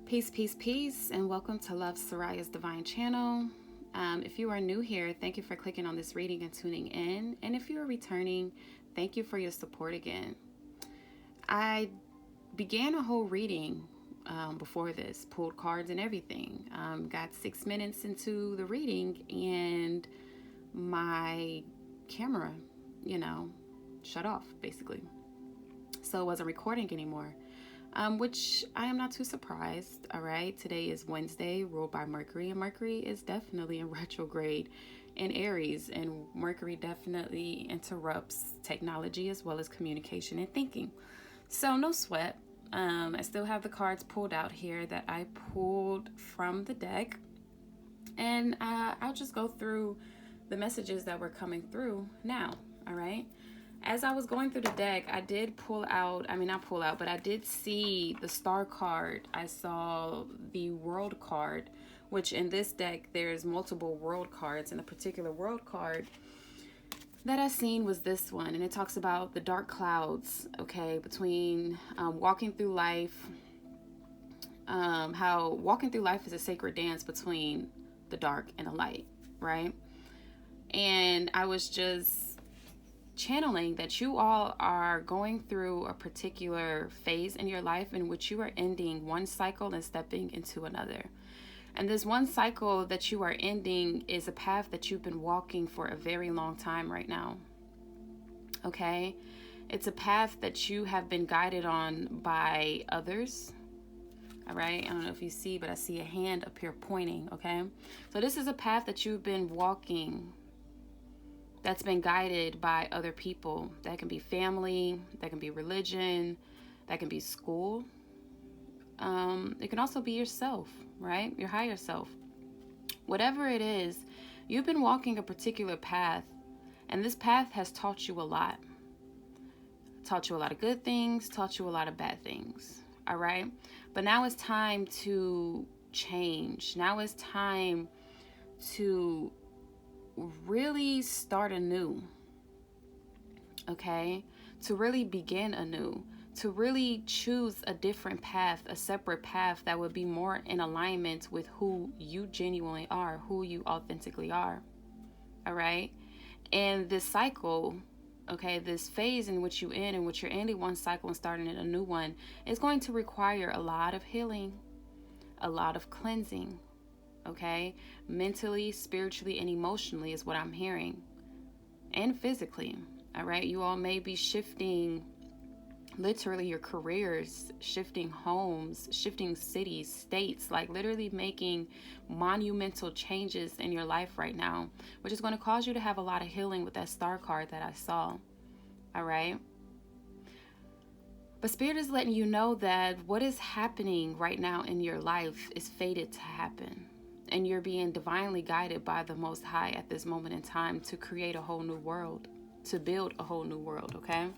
Peace, peace, peace, and welcome to Love Sirya Divine Channel. If you are new here, thank you for clicking on this reading and tuning in. And if you are returning, thank you for your support again. I began a whole reading before this, pulled cards and everything. Got 6 minutes into the reading, and my camera, shut off basically. So it wasn't recording anymore. Which I am not too surprised. All right, today is Wednesday, ruled by Mercury, and Mercury is definitely in retrograde in Aries, and Mercury definitely interrupts technology as well as communication and thinking. So no sweat. I still have the cards pulled out here that I pulled from the deck, and I'll just go through the messages that were coming through now. All right. As I was going through the deck, I did but I did see the star card. I saw the world card, which in this deck, there's multiple world cards. And the particular world card that I seen was this one. And it talks about the dark clouds, okay, between walking through life. How walking through life is a sacred dance between the dark and the light, right? And I was just channeling that you all are going through a particular phase in your life in which you are ending one cycle and stepping into another. And this one cycle that you are ending is a path that you've been walking for a very long time right now. Okay? It's a path that you have been guided on by others. All right? I don't know if you see, but I see a hand up here pointing. Okay? So this is a path that you've been walking that's been guided by other people. That can be family, that can be religion, that can be school. It can also be yourself, right? Your higher self. Whatever it is, you've been walking a particular path, and this path has taught you a lot. Taught you a lot of good things, taught you a lot of bad things, all right? But now it's time to change. Now it's time to really start anew, okay? To really begin anew, to really choose a different path, a separate path that would be more in alignment with who you genuinely are, who you authentically are, all right? And this cycle, okay, this phase in which you're ending one cycle and starting in a new one, is going to require a lot of healing, a lot of cleansing, okay? Mentally, spiritually, and emotionally is what I'm hearing. And physically, all right? You all may be shifting literally your careers, shifting homes, shifting cities, states, like literally making monumental changes in your life right now, which is going to cause you to have a lot of healing with that star card that I saw, all right? But Spirit is letting you know that what is happening right now in your life is fated to happen. And you're being divinely guided by the Most High at this moment in time to create a whole new world, to build a whole new world, okay?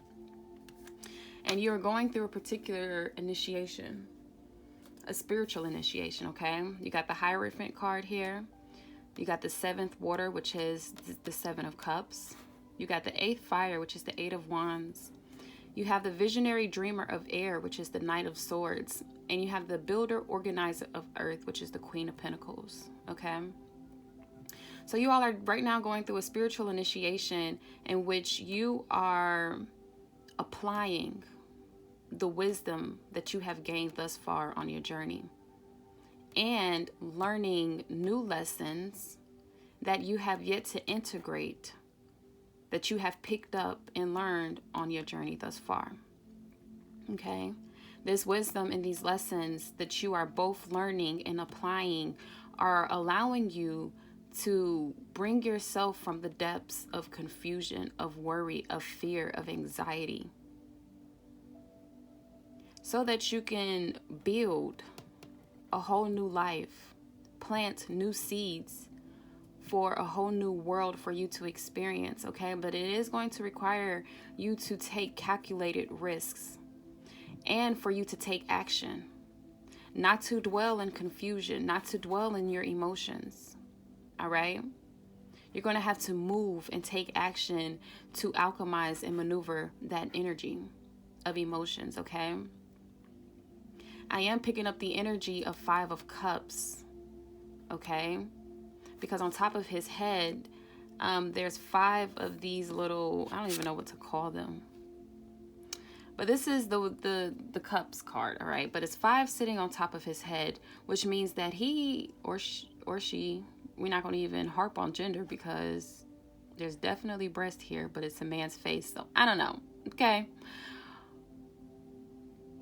And you're going through a particular initiation, a spiritual initiation, okay? You got the Hierophant card here. You got the 7th water, which is the 7 of Cups. You got the 8th fire, which is the 8 of Wands. You have the visionary dreamer of air, which is the Knight of Swords. And you have the builder organizer of earth, which is the Queen of Pentacles, okay? So you all are right now going through a spiritual initiation in which you are applying the wisdom that you have gained thus far on your journey and learning new lessons that you have yet to integrate, that you have picked up and learned on your journey thus far, okay? This wisdom and these lessons that you are both learning and applying are allowing you to bring yourself from the depths of confusion, of worry, of fear, of anxiety, so that you can build a whole new life, plant new seeds for a whole new world for you to experience, okay? But it is going to require you to take calculated risks and for you to take action, not to dwell in confusion, not to dwell in your emotions, all right? You're going to have to move and take action to alchemize and maneuver that energy of emotions, okay? I am picking up the energy of 5 of Cups, okay? Because on top of his head, there's 5 of these little, I don't even know what to call them. But this is the Cups card, all right? But it's 5 sitting on top of his head, which means that he or she, we're not going to even harp on gender because there's definitely breast here, but it's a man's face, so I don't know, okay?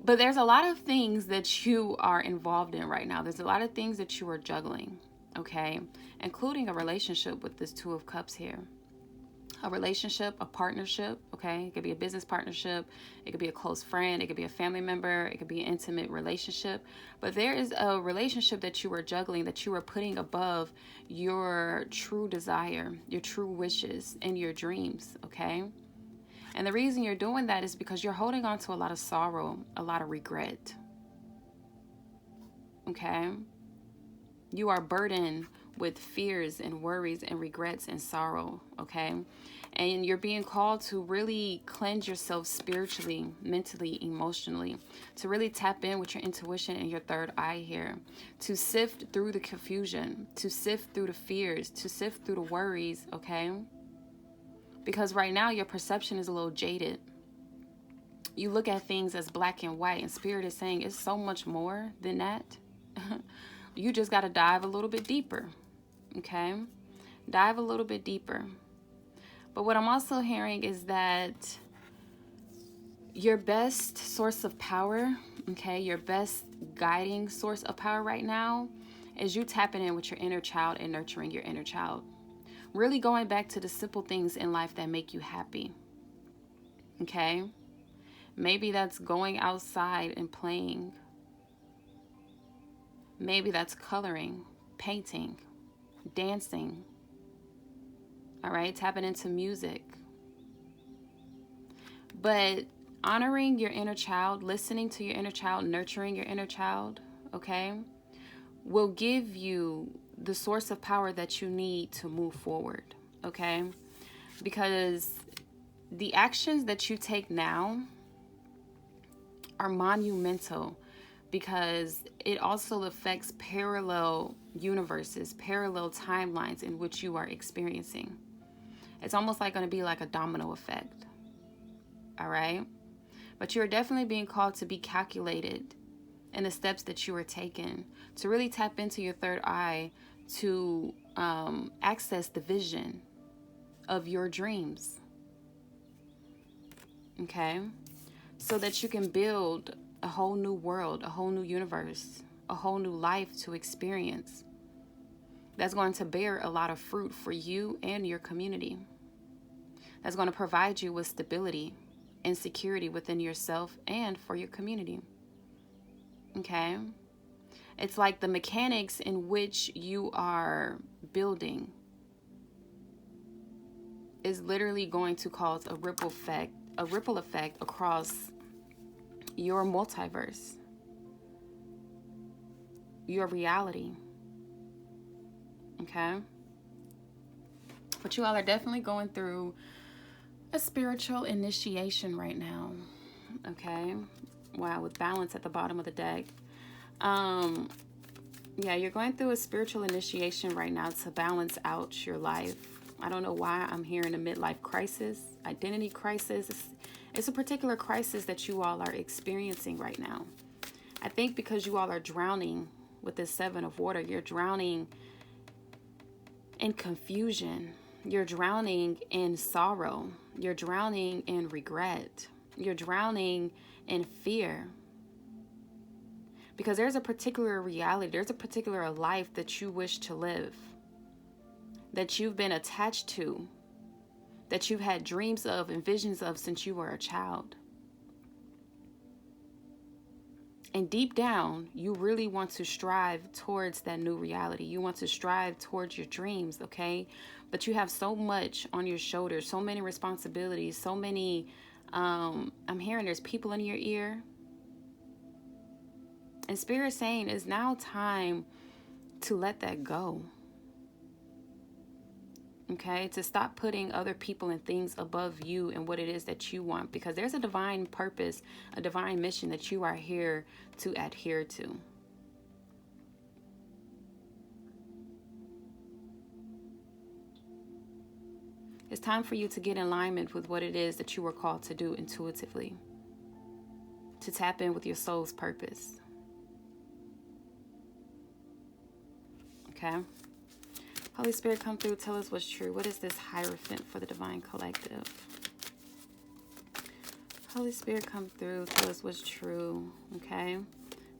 But there's a lot of things that you are involved in right now. There's a lot of things that you are juggling, okay? Including a relationship with this 2 of Cups here. A relationship, a partnership, okay? It could be a business partnership. It could be a close friend. It could be a family member. It could be an intimate relationship. But there is a relationship that you are juggling, that you are putting above your true desire, your true wishes, and your dreams, okay? And the reason you're doing that is because you're holding on to a lot of sorrow, a lot of regret. Okay? You are burdened with fears and worries and regrets and sorrow. Okay? And you're being called to really cleanse yourself spiritually, mentally, emotionally, to really tap in with your intuition and your third eye here, to sift through the confusion, to sift through the fears, to sift through the worries. Okay? Because right now your perception is a little jaded. You look at things as black and white, and Spirit is saying it's so much more than that. You just got to dive a little bit deeper, okay? Dive a little bit deeper. But what I'm also hearing is that your best source of power, okay, your best guiding source of power right now is you tapping in with your inner child and nurturing your inner child. Really going back to the simple things in life that make you happy. Okay? Maybe that's going outside and playing. Maybe that's coloring, painting, dancing. All right? Tapping into music. But honoring your inner child, listening to your inner child, nurturing your inner child, okay, will give you the source of power that you need to move forward, okay? Because the actions that you take now are monumental, because it also affects parallel universes, parallel timelines in which you are experiencing. It's almost like going to be like a domino effect, all right? But you're definitely being called to be calculated in the steps that you are taking, to really tap into your third eye, to access the vision of your dreams, okay? So that you can build a whole new world, a whole new universe, a whole new life to experience that's going to bear a lot of fruit for you and your community. That's going to provide you with stability and security within yourself and for your community. Okay? It's like the mechanics in which you are building is literally going to cause a ripple effect across your multiverse, your reality. Okay? But you all are definitely going through a spiritual initiation right now. Okay? Wow, with balance at the bottom of the deck. Yeah, you're going through a spiritual initiation right now to balance out your life. I don't know why I'm hearing a midlife crisis, identity crisis. It's a particular crisis that you all are experiencing right now. I think because you all are drowning with this 7 of water, you're drowning in confusion. You're drowning in sorrow. You're drowning in regret. You're drowning in fear. Because there's a particular reality, there's a particular life that you wish to live, that you've been attached to, that you've had dreams of and visions of since you were a child. And deep down, you really want to strive towards that new reality. You want to strive towards your dreams, okay? But you have so much on your shoulders, so many responsibilities, so many, I'm hearing there's people in your ear. And Spirit saying it's now time to let that go. Okay, to stop putting other people and things above you and what it is that you want, because there's a divine purpose, a divine mission that you are here to adhere to. It's time for you to get in alignment with what it is that you were called to do intuitively, to tap in with your soul's purpose. Okay? Holy Spirit, come through. Tell us what's true. What is this Hierophant for the Divine Collective? Holy Spirit, come through. Tell us what's true. Okay?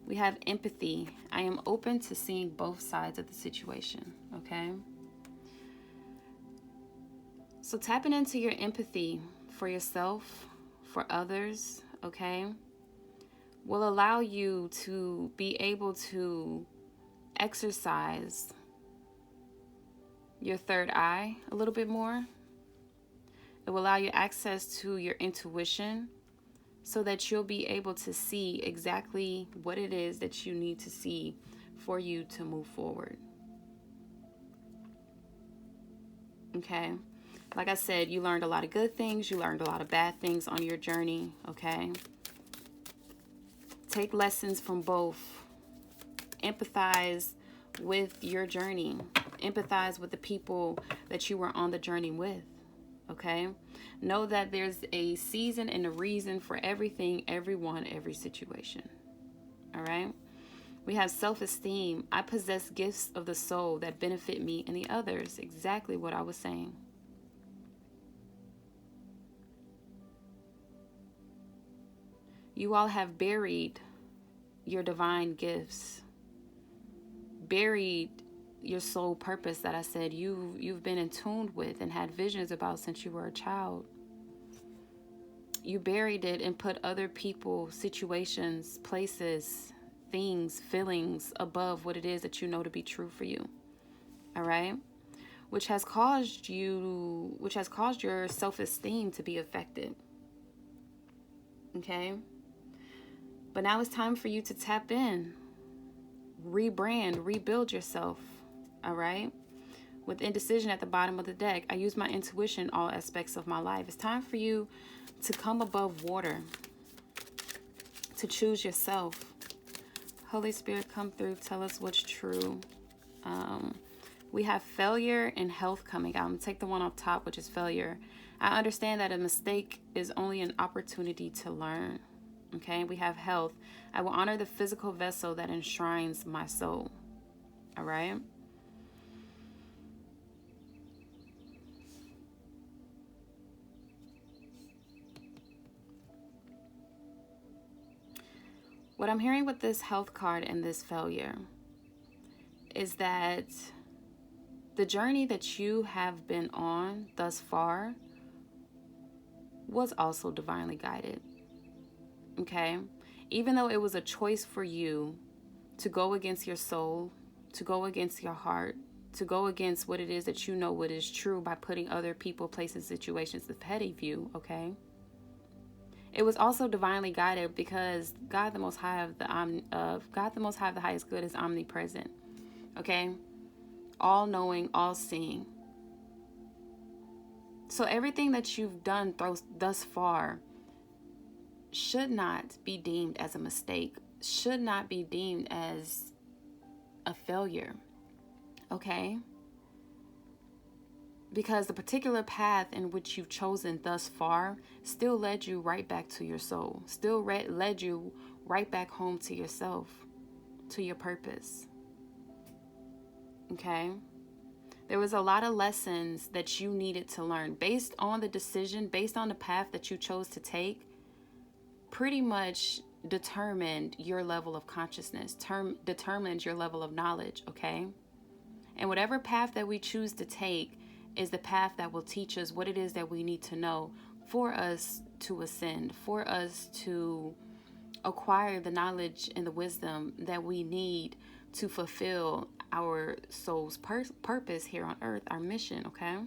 We have empathy. I am open to seeing both sides of the situation. Okay? So tapping into your empathy for yourself, for others, okay, will allow you to be able to exercise your third eye a little bit more. It will allow you access to your intuition so that you'll be able to see exactly what it is that you need to see for you to move forward. Okay? Like I said, you learned a lot of good things. You learned a lot of bad things on your journey. Okay? Take lessons from both. Empathize with your journey. Empathize with the people that you were on the journey with. Okay? Know that there's a season and a reason for everything, everyone, every situation. All right? We have self-esteem. I possess gifts of the soul that benefit me and the others. Exactly what I was saying. You all have buried your divine gifts. Buried your soul purpose that I said you've been in tune with and had visions about since you were a child. You buried it and put other people, situations, places, things, feelings above what it is that you know to be true for you. All right? Which has caused your self-esteem to be affected. Okay? But now it's time for you to tap in, rebrand, rebuild yourself. All right? With indecision at the bottom of the deck, I use my intuition in all aspects of my life. It's time for you to come above water, to choose yourself. Holy Spirit, come through. Tell us what's true. We have failure and health coming out. I'm going to take the one on top, which is failure. I understand that a mistake is only an opportunity to learn. Okay, we have health. I will honor the physical vessel that enshrines my soul. All right? What I'm hearing with this health card and this failure is that the journey that you have been on thus far was also divinely guided. Okay? Even though it was a choice for you to go against your soul, to go against your heart, to go against what it is that you know what is true by putting other people, places, situations ahead of you, okay? It was also divinely guided because God the Most High of the highest good is omnipresent. Okay? All knowing, all seeing. So everything that you've done thus far should not be deemed as a mistake, should not be deemed as a failure. Okay? Because the particular path in which you've chosen thus far still led you right back to your soul, still led you right back home to yourself, to your purpose. Okay? There was a lot of lessons that you needed to learn based on the decision, based on the path that you chose to take, pretty much determined your level of consciousness, determined your level of knowledge, okay? And whatever path that we choose to take is the path that will teach us what it is that we need to know for us to ascend, for us to acquire the knowledge and the wisdom that we need to fulfill our soul's purpose here on earth, our mission, okay?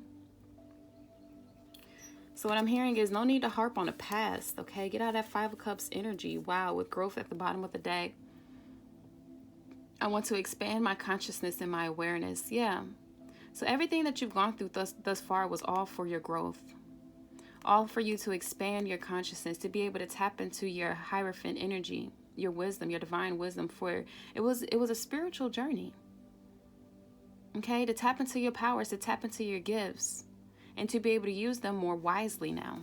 So what I'm hearing is no need to harp on the past, okay? Get out of that Five of Cups energy. Wow, with growth at the bottom of the deck. I want to expand my consciousness and my awareness. Yeah. So everything that you've gone through thus far was all for your growth, all for you to expand your consciousness, to be able to tap into your Hierophant energy, your wisdom, your divine wisdom. For it was a spiritual journey. Okay, to tap into your powers, to tap into your gifts, and to be able to use them more wisely now.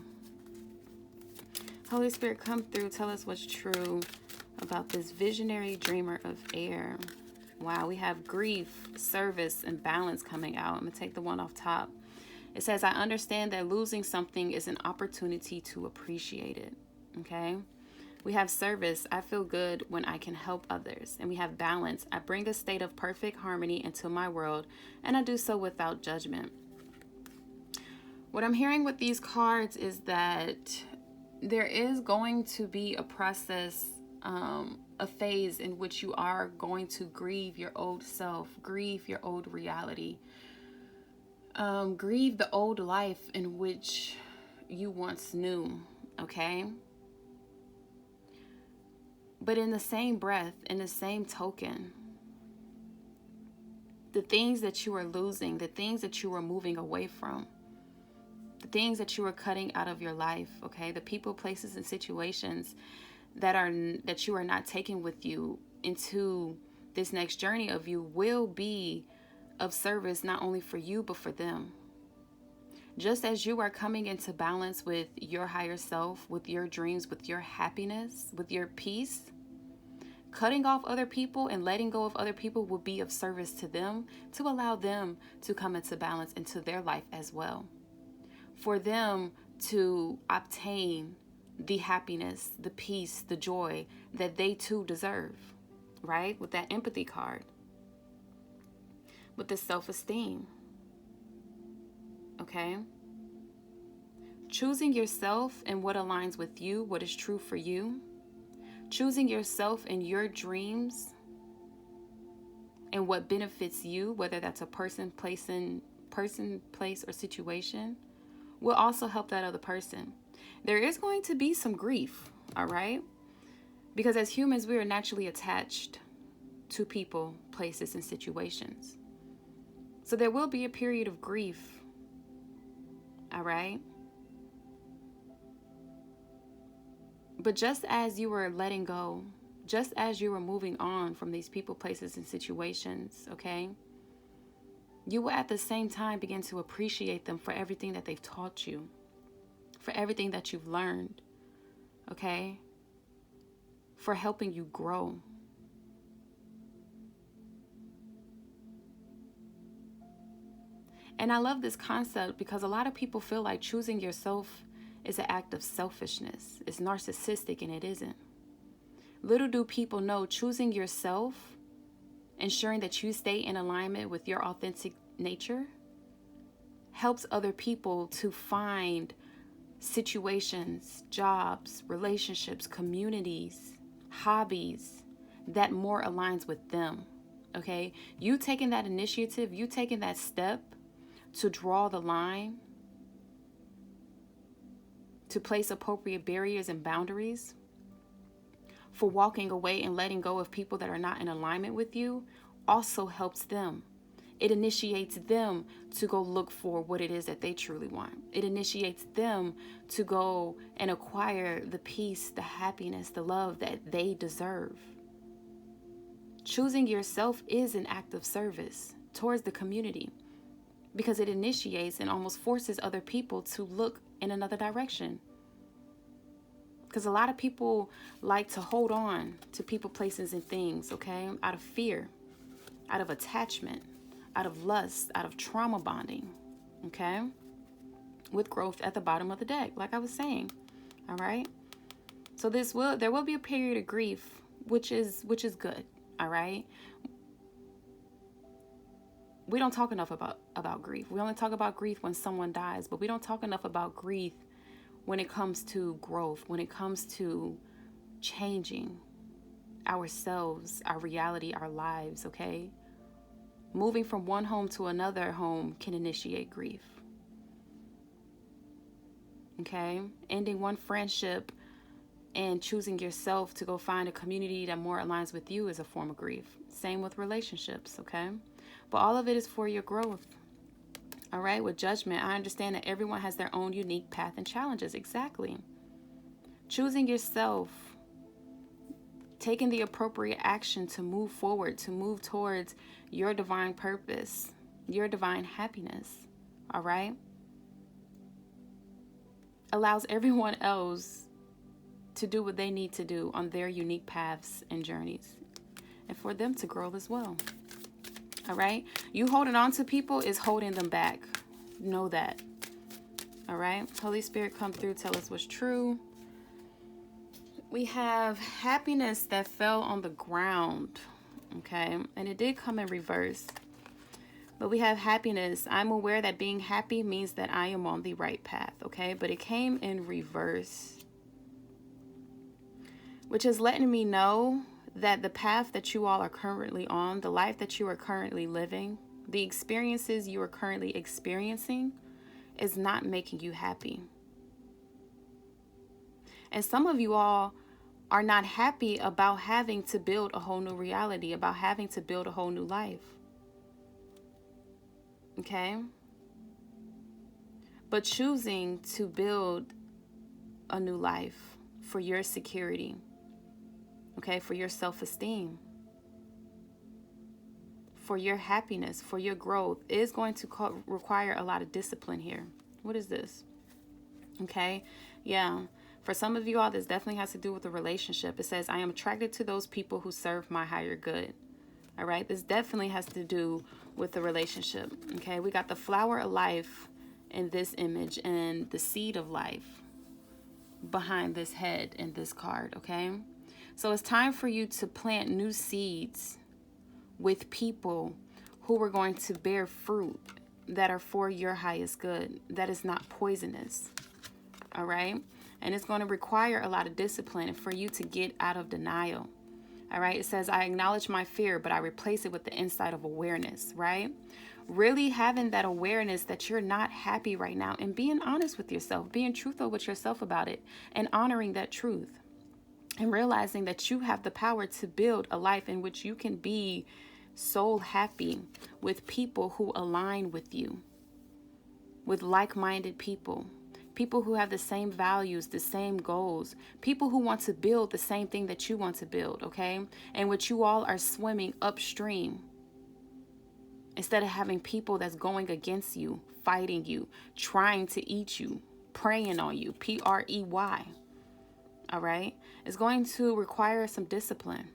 Holy Spirit, come through. Tell us what's true about this visionary dreamer of air. Wow, we have grief, service, and balance coming out. I'm going to take the one off top. It says, I understand that losing something is an opportunity to appreciate it. Okay? We have service. I feel good when I can help others. And we have balance. I bring a state of perfect harmony into my world, and I do so without judgment. What I'm hearing with these cards is that there is going to be a process, a phase in which you are going to grieve your old self, grieve your old reality, grieve the old life in which you once knew, okay? But in the same breath, in the same token, the things that you are losing, the things that you are moving away from, the things that you are cutting out of your life, okay? The people, places, and situations that you are not taking with you into this next journey of you will be of service not only for you, but for them. Just as you are coming into balance with your higher self, with your dreams, with your happiness, with your peace, cutting off other people and letting go of other people will be of service to them, to allow them to come into balance into their life as well. For them to obtain the happiness, the peace, the joy that they too deserve, right? With that empathy card, with the self-esteem, okay? Choosing yourself and what aligns with you, what is true for you, choosing yourself and your dreams and what benefits you, whether that's a person, place, or situation, will also help that other person. There is going to be some grief, all right? Because as humans, we are naturally attached to people, places, and situations. So there will be a period of grief, all right? But just as you were letting go, just as you were moving on from these people, places, and situations, okay? You will at the same time begin to appreciate them for everything that they've taught you, for everything that you've learned, okay? For helping you grow. And I love this concept because a lot of people feel like choosing yourself is an act of selfishness. It's narcissistic, and it isn't. Little do people know choosing yourself, ensuring that you stay in alignment with your authentic nature, helps other people to find situations, jobs, relationships, communities, hobbies that more aligns with them, okay? You taking that initiative, you taking that step to draw the line, to place appropriate barriers and boundaries, for walking away and letting go of people that are not in alignment with you, also helps them. It initiates them to go look for what it is that they truly want. It initiates them to go and acquire the peace, the happiness, the love that they deserve. Choosing yourself is an act of service towards the community because it initiates and almost forces other people to look in another direction. Because a lot of people like to hold on to people, places, and things, okay? Out of fear, out of attachment, out of lust, out of trauma bonding, okay? With growth at the bottom of the deck, like I was saying, all right? So there will be a period of grief, which is good, all right? We don't talk enough about grief. We only talk about grief when someone dies, but we don't talk enough about grief when it comes to growth, when it comes to changing ourselves, our reality, our lives, okay? Moving from one home to another home can initiate grief, okay? Ending one friendship and choosing yourself to go find a community that more aligns with you is a form of grief. Same with relationships, okay? But all of it is for your growth. All right, with judgment, I understand that everyone has their own unique path and challenges. Exactly. Choosing yourself, taking the appropriate action to move forward, to move towards your divine purpose, your divine happiness. All right, allows everyone else to do what they need to do on their unique paths and journeys, and for them to grow as well. All right, you holding on to people is holding them back. Know that. All right, Holy Spirit, come through, tell us what's true. We have happiness that fell on the ground. Okay, and it did come in reverse. But we have happiness. I'm aware that being happy means that I am on the right path. Okay, but it came in reverse, which is letting me know that the path that you all are currently on, the life that you are currently living, the experiences you are currently experiencing is not making you happy. And some of you all are not happy about having to build a whole new reality, about having to build a whole new life. Okay? But choosing to build a new life for your security, okay, for your self-esteem, for your happiness, for your growth, is going to require a lot of discipline here. What is this? Okay, yeah. For some of you all, this definitely has to do with a relationship. It says, I am attracted to those people who serve my higher good. All right, this definitely has to do with the relationship. Okay, we got the flower of life in this image and the seed of life behind this head in this card. Okay, so it's time for you to plant new seeds with people who are going to bear fruit that are for your highest good, that is not poisonous. All right, and it's going to require a lot of discipline for you to get out of denial. All right, it says, I acknowledge my fear, but I replace it with the insight of awareness, right? Really having that awareness that you're not happy right now and being honest with yourself, being truthful with yourself about it and honoring that truth and realizing that you have the power to build a life in which you can be soul happy with people who align with you, with like-minded people. People who have the same values, the same goals, people who want to build the same thing that you want to build, okay? And which you all are swimming upstream instead of having people that's going against you, fighting you, trying to eat you, preying on you, Prey. All right? It's going to require some discipline.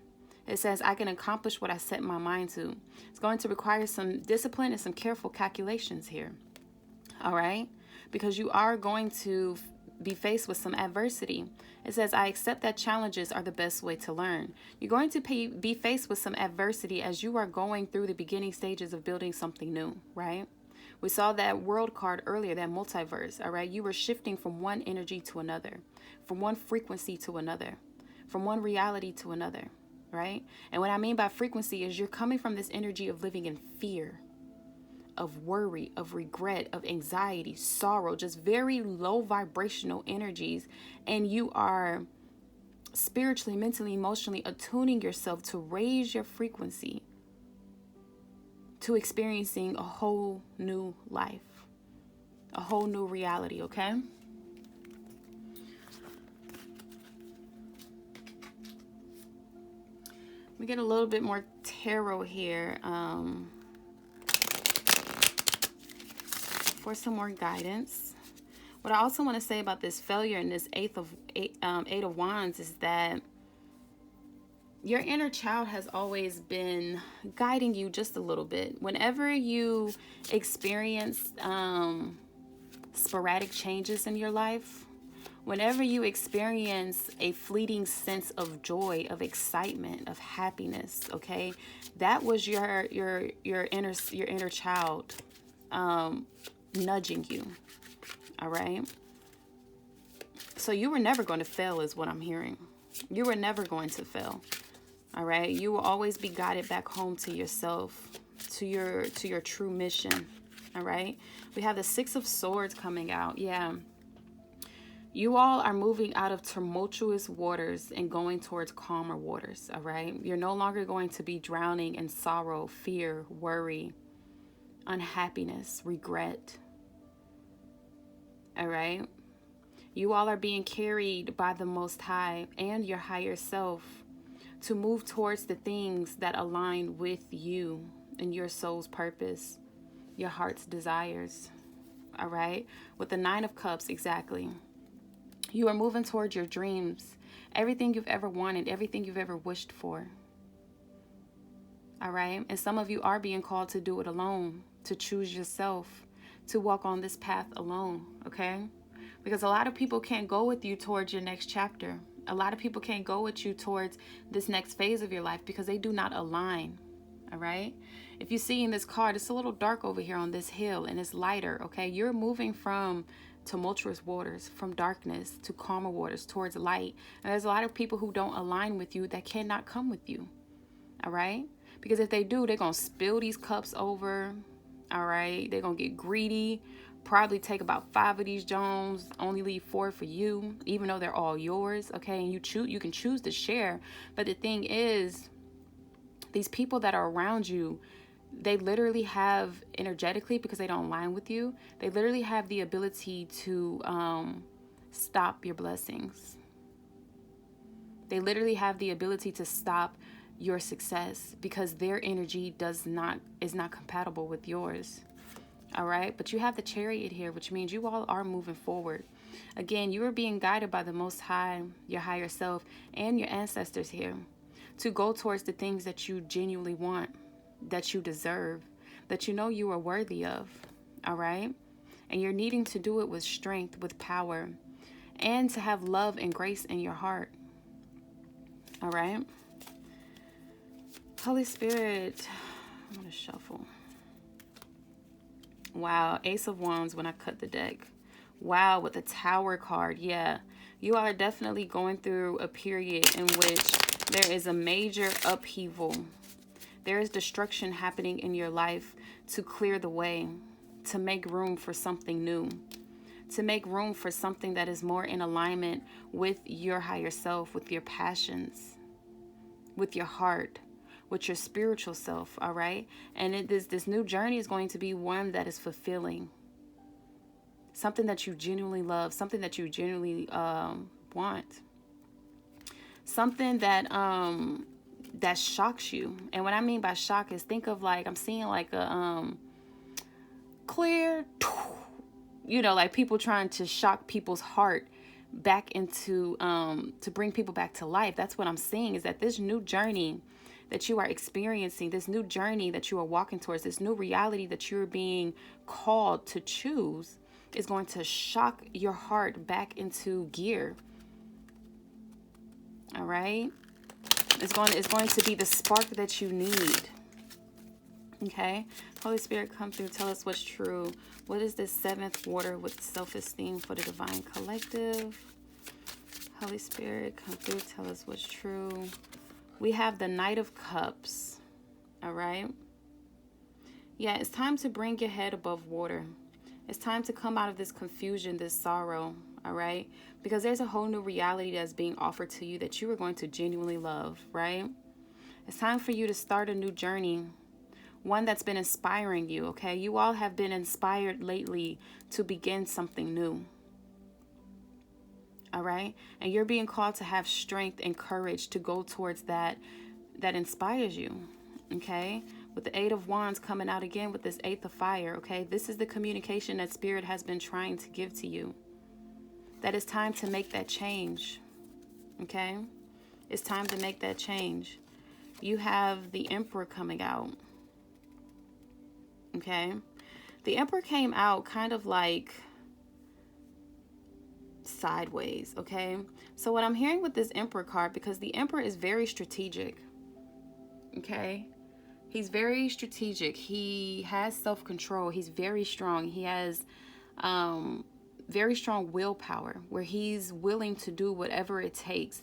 It says, I can accomplish what I set my mind to. It's going to require some discipline and some careful calculations here. All right? Because you are going to be faced with some adversity. It says, I accept that challenges are the best way to learn. You're going to be faced with some adversity as you are going through the beginning stages of building something new, right? We saw that world card earlier, that multiverse, all right? You were shifting from one energy to another, from one frequency to another, from one reality to another, right? And what I mean by frequency is you're coming from this energy of living in fear, of worry, of regret, of anxiety, sorrow, just very low vibrational energies. And you are spiritually, mentally, emotionally attuning yourself to raise your frequency to experiencing a whole new life, a whole new reality, okay? We get a little bit more tarot here. For some more guidance. What I also want to say about this failure and this Eight of Wands is that your inner child has always been guiding you just a little bit. Whenever you experience sporadic changes in your life, whenever you experience a fleeting sense of joy, of excitement, of happiness, okay, that was your inner child nudging you. All right, so you were never going to fail is what I'm hearing. You were never going to fail. All right, you will always be guided back home to yourself, to your true mission. All right, we have the Six of Swords coming out. Yeah, you all are moving out of tumultuous waters and going towards calmer waters. All right, you're no longer going to be drowning in sorrow, fear, worry, unhappiness, regret. All right? You all are being carried by the Most High and your higher self to move towards the things that align with you and your soul's purpose, your heart's desires. All right? With the Nine of Cups, exactly. You are moving towards your dreams, everything you've ever wanted, everything you've ever wished for. All right? And some of you are being called to do it alone, to choose yourself, to walk on this path alone, okay? Because a lot of people can't go with you towards your next chapter. A lot of people can't go with you towards this next phase of your life because they do not align. All right? If you see in this card, it's a little dark over here on this hill and it's lighter, okay? You're moving from tumultuous waters, from darkness to calmer waters towards light. And there's a lot of people who don't align with you that cannot come with you. All right? Because if they do, they're going to spill these cups over. All right? They're going to get greedy. Probably take about 5 of these Jones, only leave 4 for you, even though they're all yours, okay? And you can choose to share. But the thing is, these people that are around you, they literally have, energetically, because they don't align with you, they literally have the ability to stop your blessings. They literally have the ability to stop your success because their energy is not compatible with yours. All right, but you have the Chariot here, which means you all are moving forward. Again, you are being guided by the Most High, your higher self, and your ancestors here to go towards the things that you genuinely want, that you deserve, that you know you are worthy of. All right, and you're needing to do it with strength, with power, and to have love and grace in your heart. All right, Holy Spirit, I'm going to shuffle. Wow, Ace of Wands when I cut the deck. Wow, with the Tower card. Yeah, you are definitely going through a period in which there is a major upheaval. There is destruction happening in your life to clear the way, to make room for something new, to make room for something that is more in alignment with your higher self, with your passions, with your heart, with your spiritual self, all right? And this new journey is going to be one that is fulfilling. Something that you genuinely love, something that you genuinely want. Something that that shocks you. And what I mean by shock is, think of like, I'm seeing like a clear, like people trying to shock people's heart back into, to bring people back to life. That's what I'm seeing, is that this new journey that you are experiencing, this new journey that you are walking towards, this new reality that you're being called to choose, is going to shock your heart back into gear. All right? It's going to be the spark that you need. Okay? Holy Spirit, come through. Tell us what's true. What is this 7th water with self-esteem for the Divine Collective? Holy Spirit, come through. Tell us what's true. We have the Knight of Cups, all right? Yeah, it's time to bring your head above water. It's time to come out of this confusion, this sorrow, all right? Because there's a whole new reality that's being offered to you that you are going to genuinely love, right? It's time for you to start a new journey, one that's been inspiring you, okay? You all have been inspired lately to begin something new. All right. And you're being called to have strength and courage to go towards that inspires you. Okay. With the 8 of Wands coming out again with this 8th of Fire. Okay. This is the communication that Spirit has been trying to give to you. That it's time to make that change. Okay. It's time to make that change. You have the Emperor coming out. Okay. The Emperor came out kind of like sideways, okay? So what I'm hearing with this Emperor card, because the Emperor is very strategic, okay? He's very strategic. He has self-control. He's very strong. He has very strong willpower, where he's willing to do whatever it takes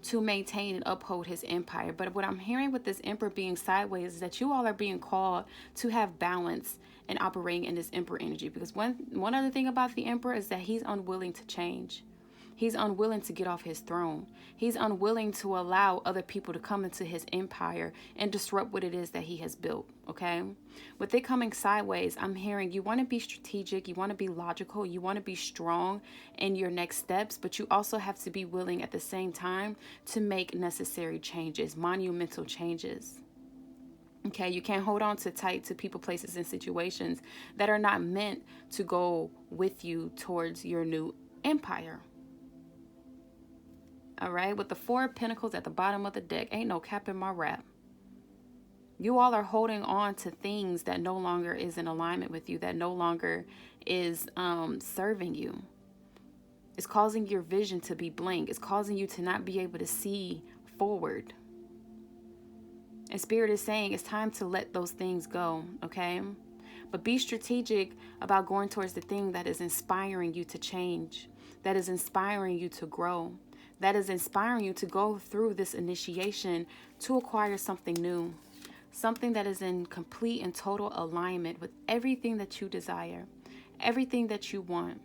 to maintain and uphold his empire. But what I'm hearing with this Emperor being sideways is that you all are being called to have balance and operating in this Emperor energy. Because one other thing about the Emperor is that he's unwilling to change. He's unwilling to get off his throne. He's unwilling to allow other people to come into his empire and disrupt what it is that he has built, okay? With it coming sideways, I'm hearing you want to be strategic, you want to be logical, you want to be strong in your next steps, but you also have to be willing at the same time to make necessary changes, monumental changes. Okay, you can't hold on to tight to people, places, and situations that are not meant to go with you towards your new empire. All right, with the Four of Pentacles at the bottom of the deck, ain't no cap in my rap. You all are holding on to things that no longer is in alignment with you, that no longer is serving you. It's causing your vision to be blank. It's causing you to not be able to see forward. And Spirit is saying it's time to let those things go, okay? But be strategic about going towards the thing that is inspiring you to change, that is inspiring you to grow, that is inspiring you to go through this initiation to acquire something new, something that is in complete and total alignment with everything that you desire, everything that you want,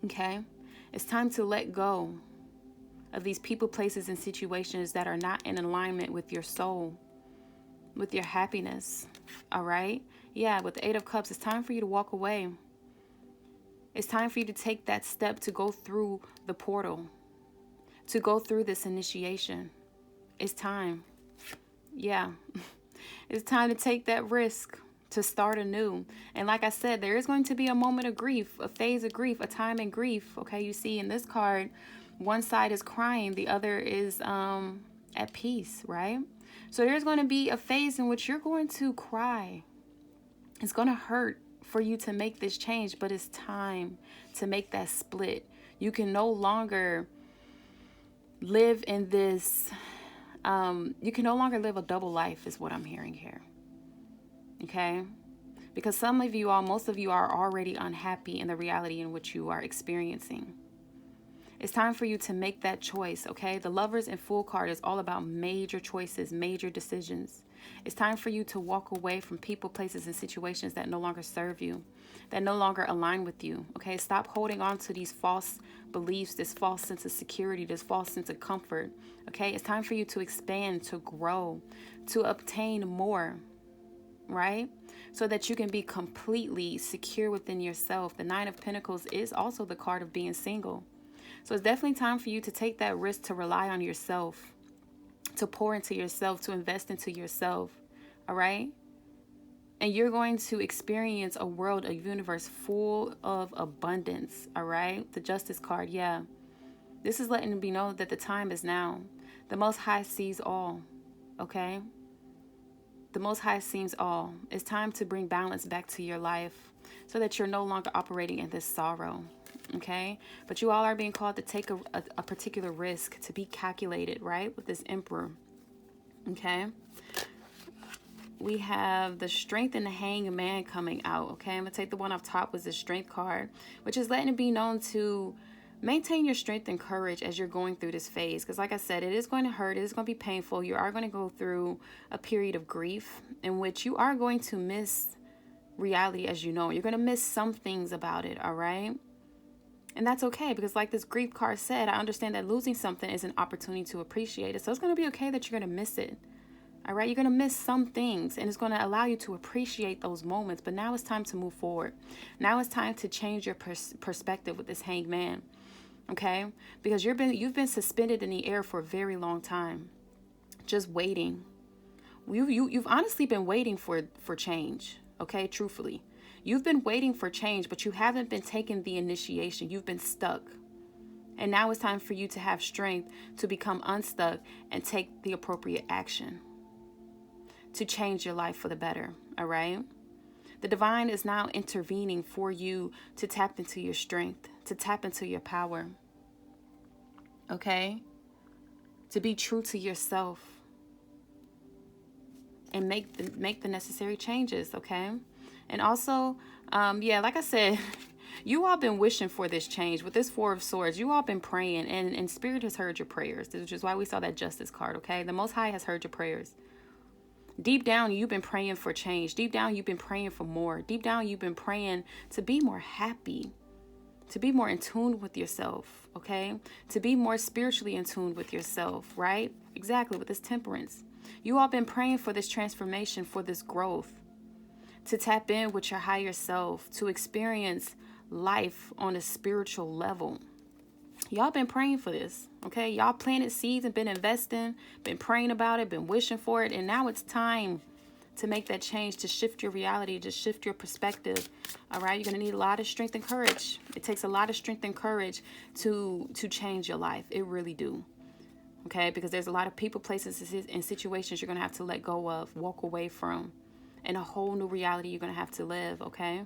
okay? It's time to let go of these people, places, and situations that are not in alignment with your soul, with your happiness, all right? Yeah, with the Eight of Cups, it's time for you to walk away. It's time for you to take that step to go through the portal, to go through this initiation. It's time. Yeah, it's time to take that risk, to start anew. And like I said, there is going to be a moment of grief, a phase of grief, a time in grief, okay? You see in this card, one side is crying, the other is at peace, right? So there's going to be a phase in which you're going to cry. It's going to hurt for you to make this change, but it's time to make that split. You can no longer live in this, you can no longer live a double life is what I'm hearing here. Okay? Because some of you all, most of you are already unhappy in the reality in which you are experiencing. It's time for you to make that choice, okay? The Lovers and Fool card is all about major choices, major decisions. It's time for you to walk away from people, places, and situations that no longer serve you, that no longer align with you, okay? Stop holding on to these false beliefs, this false sense of security, this false sense of comfort, okay? It's time for you to expand, to grow, to obtain more, right? So that you can be completely secure within yourself. The Nine of Pentacles is also the card of being single. So it's definitely time for you to take that risk to rely on yourself, to pour into yourself, to invest into yourself, all right? And you're going to experience a world, a universe full of abundance, all right? The Justice card, yeah. This is letting me know that the time is now. The Most High sees all, okay? The Most High sees all. It's time to bring balance back to your life so that you're no longer operating in this sorrow. Okay, but you all are being called to take a particular risk, to be calculated, right, with this Emperor. Okay, we have the Strength and the Hanged Man coming out. Okay, I'm gonna take the one up top was the Strength card, which is letting it be known to maintain your strength and courage as you're going through this phase, because like I said, it is going to hurt, it is going to be painful. You are going to go through a period of grief in which you are going to miss reality as you know. You're going to miss some things about it, all right? And that's okay, because like this grief card said, I understand that losing something is an opportunity to appreciate it. So it's going to be okay that you're going to miss it. All right, you're going to miss some things, and it's going to allow you to appreciate those moments. But now it's time to move forward. Now it's time to change your perspective with this Hanged Man. Okay, because you've been suspended in the air for a very long time, just waiting. You've honestly been waiting for change. Okay, truthfully. You've been waiting for change, but you haven't been taking the initiation. You've been stuck. And now it's time for you to have strength to become unstuck and take the appropriate action to change your life for the better, all right? The divine is now intervening for you to tap into your strength, to tap into your power, okay? To be true to yourself and make the necessary changes, okay? And also, yeah, like I said, you all been wishing for this change. With this Four of Swords, you all been praying, and Spirit has heard your prayers, which is why we saw that Justice card, okay? The Most High has heard your prayers. Deep down, you've been praying for change. Deep down, you've been praying for more. Deep down, you've been praying to be more happy, to be more in tune with yourself, okay? To be more spiritually in tune with yourself, right? Exactly, with this temperance. You all been praying for this transformation, for this growth, to tap in with your higher self, to experience life on a spiritual level. Y'all been praying for this, okay? Y'all planted seeds and been investing, been praying about it, been wishing for it, and now it's time to make that change, to shift your reality, to shift your perspective. All right, you're going to need a lot of strength and courage. It takes a lot of strength and courage to change your life. It really do. Okay, because there's a lot of people, places, and situations you're going to have to let go of, walk away from, and a whole new reality you're going to have to live, okay?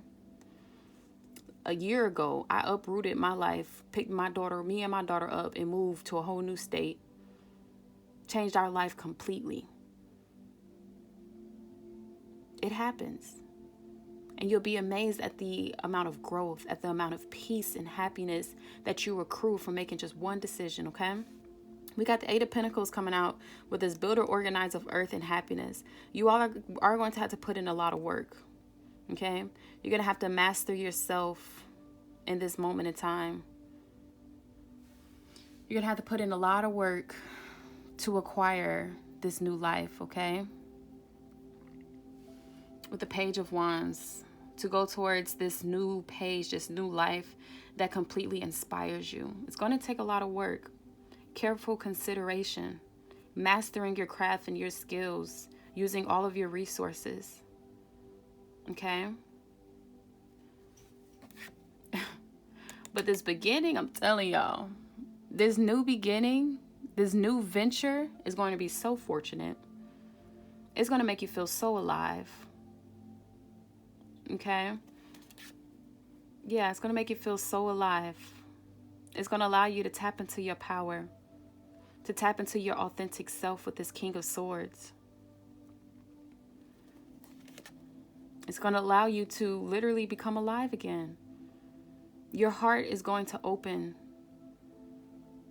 A year ago, I uprooted my life, picked me and my daughter up, and moved to a whole new state. Changed our life completely. It happens. And you'll be amazed at the amount of growth, at the amount of peace and happiness that you accrue from making just one decision, okay? We got the Eight of Pentacles coming out with this builder, organizer of earth and happiness. You all are going to have to put in a lot of work, okay? You're going to have to master yourself in this moment in time. You're going to have to put in a lot of work to acquire this new life, okay? With the Page of Wands, to go towards this new page, this new life that completely inspires you. It's going to take a lot of work. Careful consideration, mastering your craft and your skills, using all of your resources, okay? But this beginning, I'm telling y'all, this new beginning, this new venture is going to be so fortunate. It's going to make you feel so alive, okay? Yeah, it's going to make you feel so alive. It's going to allow you to tap into your power, to tap into your authentic self with this King of Swords. It's going to allow you to literally become alive again. Your heart is going to open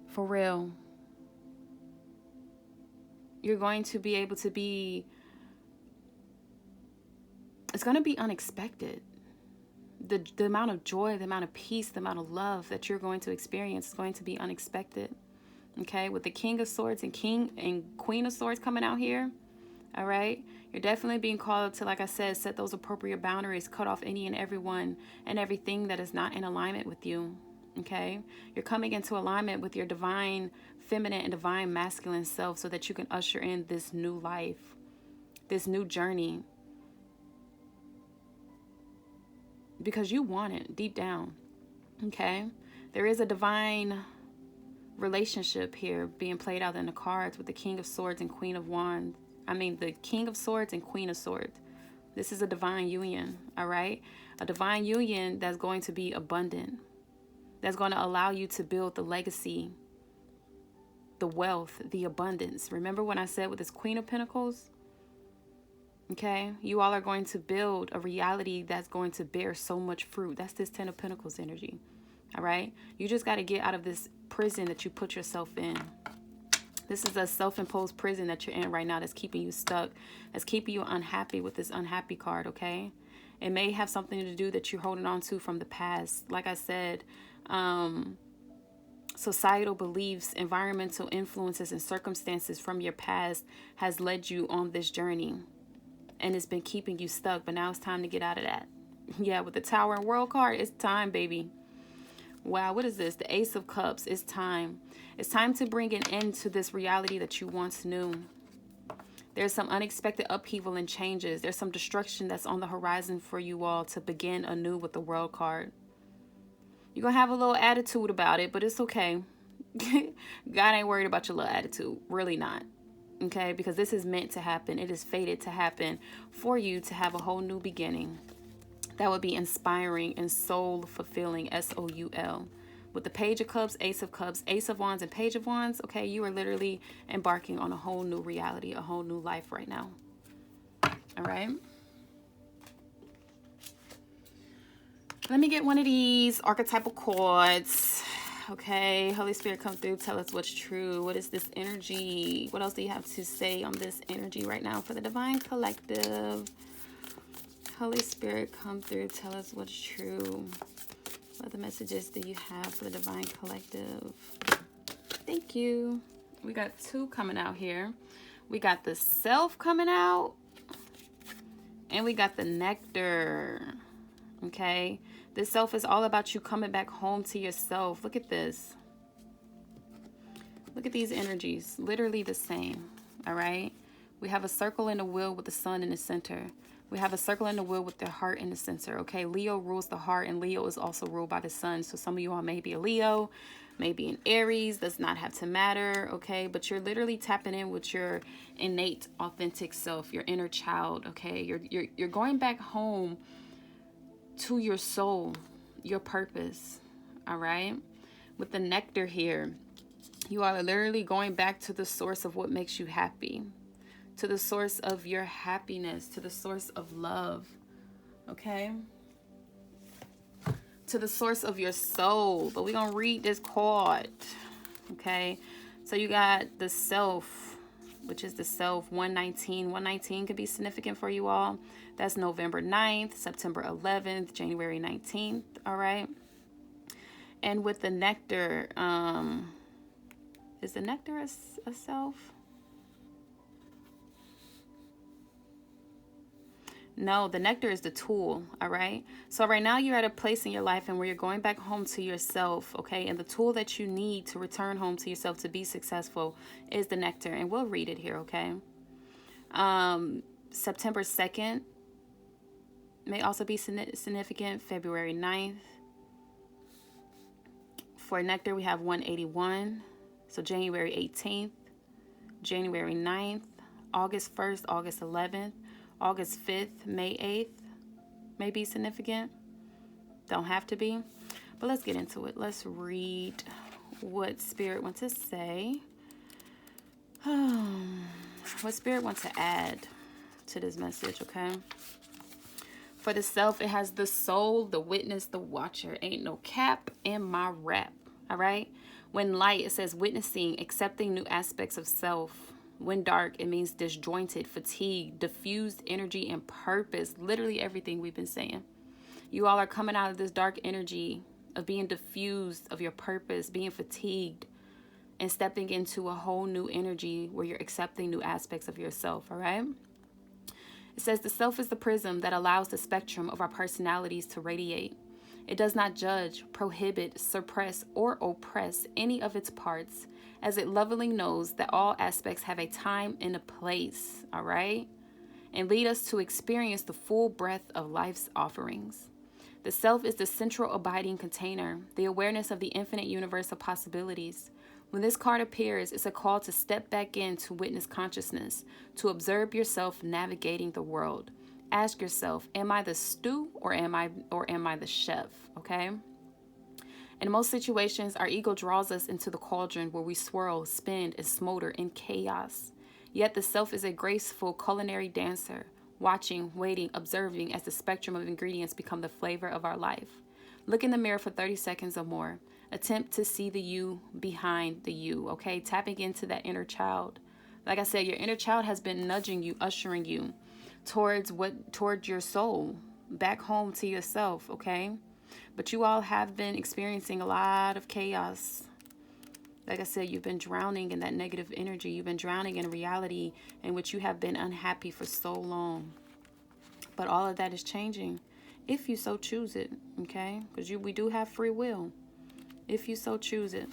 for real. You're going to be able to be, it's going to be unexpected. The amount of joy, the amount of peace, the amount of love that you're going to experience is going to be unexpected. Okay, with the King of Swords and King and Queen of Swords coming out here, all right, you're definitely being called to, like I said, set those appropriate boundaries, cut off any and everyone and everything that is not in alignment with you. Okay, you're coming into alignment with your divine feminine and divine masculine self so that you can usher in this new life, this new journey, because you want it deep down. Okay, there is a divine relationship here being played out in the cards with the King of Swords and Queen of Wands. The King of Swords and Queen of Swords. This is a divine union, all right? A divine union that's going to be abundant, that's going to allow you to build the legacy, the wealth, the abundance. Remember when I said with this Queen of Pentacles? Okay, you all are going to build a reality that's going to bear so much fruit. That's this Ten of Pentacles energy. All right, you just got to get out of this prison that you put yourself in. This is a self-imposed prison that you're in right now that's keeping you stuck, that's keeping you unhappy with this unhappy card, okay? It may have something to do that you're holding on to from the past. Like I said, societal beliefs, environmental influences, and circumstances from your past has led you on this journey. And it's been keeping you stuck, but now it's time to get out of that. Yeah, with the Tower and World card, it's time, baby. Wow, what is this? The Ace of Cups. It's time. It's time to bring an end to this reality that you once knew. There's some unexpected upheaval and changes. There's some destruction that's on the horizon for you all to begin anew with the World card. You're going to have a little attitude about it, but it's okay. God ain't worried about your little attitude. Really not. Okay? Because this is meant to happen. It is fated to happen for you to have a whole new beginning. That would be inspiring and soul-fulfilling, S-O-U-L. With the Page of Cups, Ace of Cups, Ace of Wands, and Page of Wands, okay, you are literally embarking on a whole new reality, a whole new life right now. All right? Let me get one of these archetypal cards. Okay, Holy Spirit, come through. Tell us what's true. What is this energy? What else do you have to say on this energy right now for the Divine Collective? Holy Spirit, come through. Tell us what's true. What other messages do you have for the Divine Collective? Thank you. We got 2 coming out here. We got the Self coming out. And we got the Nectar. Okay. The Self is all about you coming back home to yourself. Look at this. Look at these energies. Literally the same. All right. We have a circle in the wheel with the sun in the center. We have a circle in the wheel with the heart in the center. Okay. Leo rules the heart, and Leo is also ruled by the sun. So some of you all may be a Leo, maybe an Aries. Does not have to matter. Okay. But you're literally tapping in with your innate, authentic self, your inner child. Okay. You're going back home to your soul, your purpose. All right. With the Nectar here, you are literally going back to the source of what makes you happy, to the source of your happiness, to the source of love. Okay. To the source of your soul. But we're going to read this card. Okay. So you got the Self, which is the Self 119. 119 could be significant for you all. That's November 9th, September 11th, January 19th. All right. And with the Nectar, is the Nectar a Self? No, the Nectar is the tool. All right. So right now you're at a place in your life and where you're going back home to yourself. Okay. And the tool that you need to return home to yourself to be successful is the Nectar. And we'll read it here. Okay. September 2nd may also be significant. February 9th. For Nectar, we have 181. So January 18th, January 9th, August 1st, August 11th, August 5th, May 8th may be significant. Don't have to be. But let's get into it. Let's read what Spirit wants to say. What Spirit wants to add to this message, okay? For the Self, it has the soul, the witness, the watcher. Ain't no cap in my rap, all right? When light, it says witnessing, accepting new aspects of self. When dark, it means disjointed, fatigued, diffused energy and purpose. Literally everything we've been saying. You all are coming out of this dark energy of being diffused, of your purpose, being fatigued, and stepping into a whole new energy where you're accepting new aspects of yourself, all right? It says the Self is the prism that allows the spectrum of our personalities to radiate. It does not judge, prohibit, suppress, or oppress any of its parts, as it lovingly knows that all aspects have a time and a place, all right? And lead us to experience the full breadth of life's offerings. The Self is the central abiding container, the awareness of the infinite universe of possibilities. When this card appears, it's a call to step back in to witness consciousness, to observe yourself navigating the world. Ask yourself, am I the stew or am I the chef? Okay? In most situations, our ego draws us into the cauldron where we swirl, spin, and smolder in chaos. Yet the Self is a graceful culinary dancer, watching, waiting, observing as the spectrum of ingredients become the flavor of our life. Look in the mirror for 30 seconds or more. Attempt to see the you behind the you, okay? Tapping into that inner child. Like I said, your inner child has been nudging you, ushering you towards your soul, back home to yourself, okay? But you all have been experiencing a lot of chaos. Like I said, you've been drowning in that negative energy. You've been drowning in a reality in which you have been unhappy for so long. But all of that is changing if you so choose it, okay? Because we do have free will if you so choose it.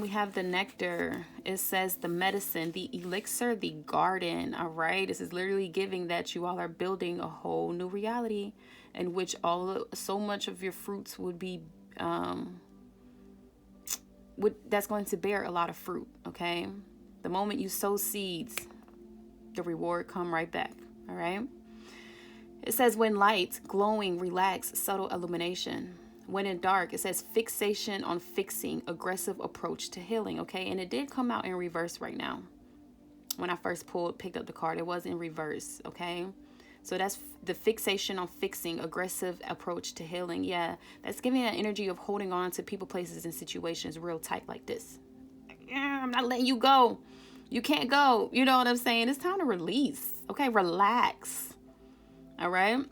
We have the Nectar. It says the medicine, the elixir, the garden. All right. This is literally giving that you all are building a whole new reality in which so much of your fruits would be, that's going to bear a lot of fruit. Okay. The moment you sow seeds, the reward come right back. All right. It says when light, glowing, relaxed, subtle illumination. When in dark, it says fixation on fixing, aggressive approach to healing, okay? And it did come out in reverse right now. When I first picked up the card, it was in reverse, okay? So that's the fixation on fixing, aggressive approach to healing. Yeah, that's giving an energy of holding on to people, places, and situations real tight like this. I'm not letting you go. You can't go. You know what I'm saying? It's time to release, okay? Relax, all right?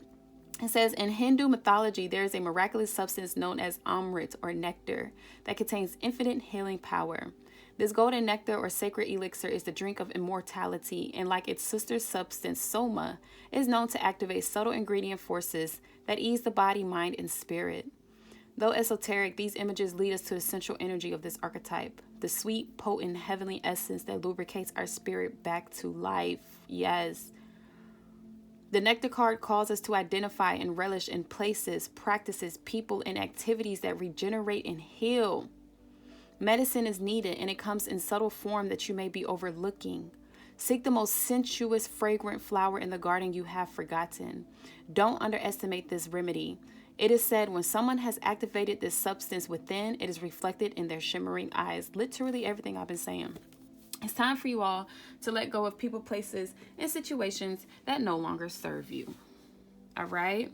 It says, in Hindu mythology, there is a miraculous substance known as amrit or nectar that contains infinite healing power. This golden nectar or sacred elixir is the drink of immortality, and like its sister substance, soma, is known to activate subtle ingredient forces that ease the body, mind, and spirit. Though esoteric, these images lead us to the essential energy of this archetype, the sweet, potent, heavenly essence that lubricates our spirit back to life. Yes. The Nectar card calls us to identify and relish in places, practices, people, and activities that regenerate and heal. Medicine is needed, and it comes in subtle form that you may be overlooking. Seek the most sensuous, fragrant flower in the garden you have forgotten. Don't underestimate this remedy. It is said when someone has activated this substance within, it is reflected in their shimmering eyes. Literally everything I've been saying. It's time for you all to let go of people, places, and situations that no longer serve you. All right?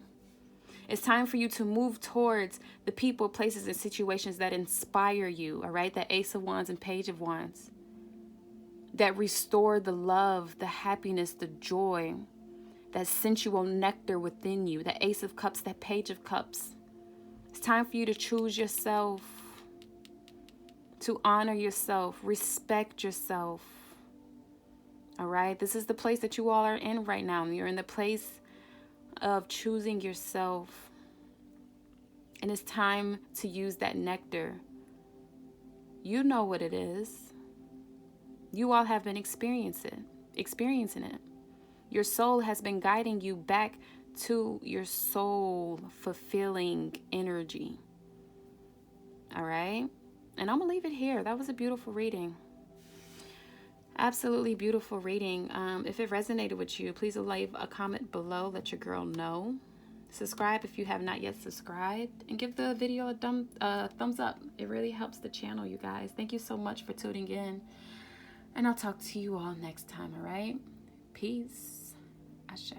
It's time for you to move towards the people, places, and situations that inspire you. All right? That Ace of Wands and Page of Wands. That restore the love, the happiness, the joy, that sensual nectar within you, that Ace of Cups, that Page of Cups. It's time for you to choose yourself, to honor yourself, respect yourself. All right? This is the place that you all are in right now. You're in the place of choosing yourself. And it's time to use that nectar. You know what it is. You all have been experiencing it. Your soul has been guiding you back to your soul fulfilling energy. All right? And I'm going to leave it here. That was a beautiful reading. Absolutely beautiful reading. If it resonated with you, please leave a comment below. Let your girl know. Subscribe if you have not yet subscribed. And give the video a thumbs up. It really helps the channel, you guys. Thank you so much for tuning in. And I'll talk to you all next time, all right? Peace. Ashe.